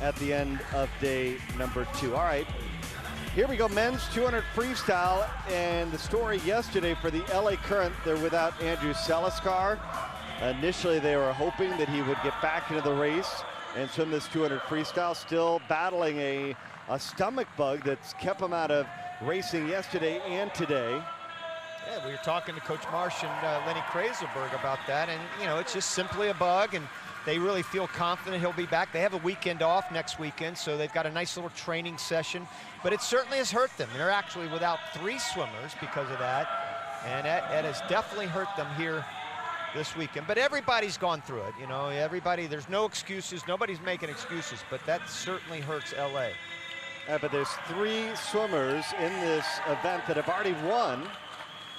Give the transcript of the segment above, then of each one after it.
at the end of day number 2. All right, here we go, men's 200 freestyle, and the story yesterday for the LA Current, they're without Andrew Seliskar. Initially, they were hoping that he would get back into the race and swim this 200 freestyle, still battling a stomach bug that's kept him out of racing yesterday and today. Yeah, we were talking to Coach Marsh and Lenny Kraselberg about that, and you know, it's just simply a bug, and they really feel confident he'll be back. They have a weekend off next weekend, so they've got a nice little training session, but it certainly has hurt them. They're actually without 3 swimmers because of that, and that has definitely hurt them here this weekend. But everybody's gone through it, you know, everybody, there's no excuses, nobody's making excuses, but that certainly hurts LA. But there's 3 swimmers in this event that have already won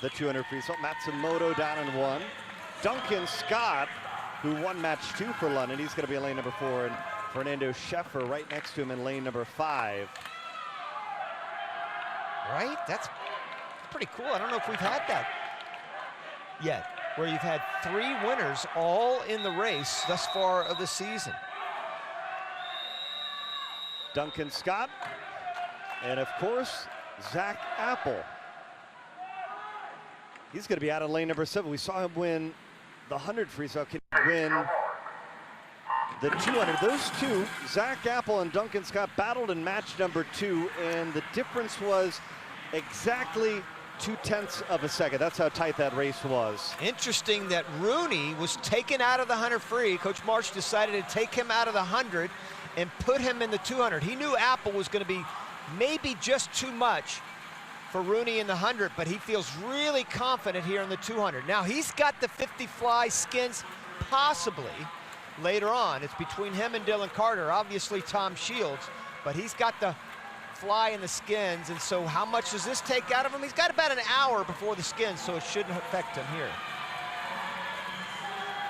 the 200 freestyle. Matsumoto down in 1. Duncan Scott, who won match 2 for London, he's going to be in lane number 4, and Fernando Schaeffer right next to him in lane number 5. Right? That's pretty cool. I don't know if we've had that yet, where you've had 3 winners all in the race thus far of the season. Duncan Scott, and of course, Zach Apple. He's going to be out of lane number 7. We saw him win the 100 freestyle. Can he win the 200? Those 2, Zach Apple and Duncan Scott, battled in match number 2, and the difference was exactly 0.2 of a second. That's how tight that race was. Interesting that Rooney was taken out of the 100 free. Coach Marsh decided to take him out of the 100 and put him in the 200. He knew Apple was going to be maybe just too much for Rooney in the 100, but he feels really confident here in the 200. Now he's got the 50 fly skins possibly later on. It's between him and Dylan Carter, obviously Tom Shields, but he's got the fly in the skins, and so how much does this take out of him? He's got about an hour before the skins, so it shouldn't affect him here.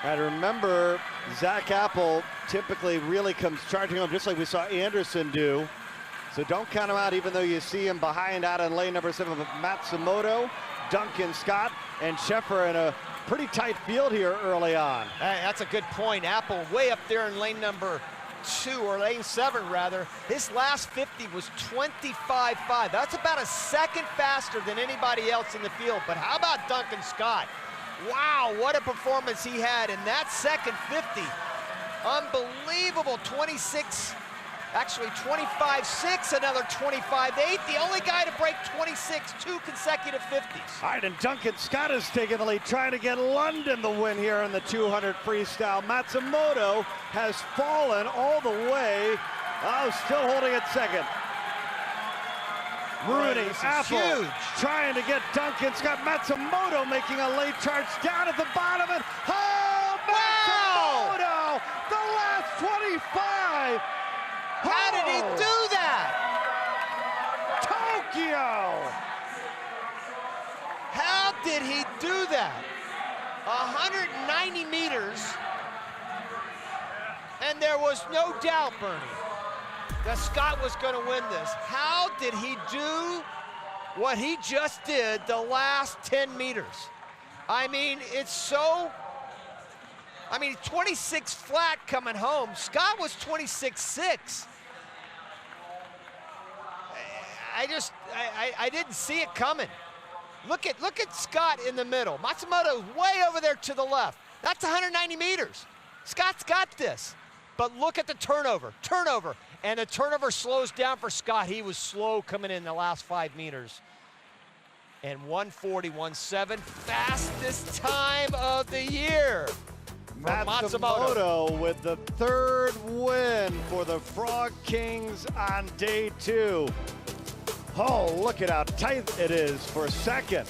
And remember, Zach Apple typically really comes charging home, just like we saw Anderson do. So don't count him out, even though you see him behind out in lane number 7 with Matsumoto, Duncan Scott, and Schaeffer in a pretty tight field here early on. Hey, that's a good point. Apple way up there in lane number 2, or lane 7 rather. His last 50 was 25.5. That's about a second faster than anybody else in the field. But how about Duncan Scott? Wow, what a performance he had in that second 50. Unbelievable, 26. Actually 25.6, another 25.8. The only guy to break 26 2 consecutive 50s. All right, and Duncan Scott is taking the lead, trying to get London the win here in the 200 freestyle. Matsumoto has fallen all the way. Oh, still holding it second. Rooney, Apple, huge. Trying to get Duncan Scott. Matsumoto making a late charge down at the bottom, and oh, Matsumoto, wow. The last 25. How did he do that? Tokyo! How did he do that? 190 meters, and there was no doubt, Bernie, that Scott was going to win this. How did he do what he just did the last 10 meters? I mean, it's so... 26 flat coming home. Scott was 26.6. I didn't see it coming. Look at Scott in the middle. Matsumoto's way over there to the left. That's 190 meters. Scott's got this. But look at the turnover. And the turnover slows down for Scott. He was slow coming in the last 5 meters. And 1:41.7, fastest time of the year. Matsumoto with the 3rd win for the Frog Kings on day 2. Oh, look at how tight it is for second.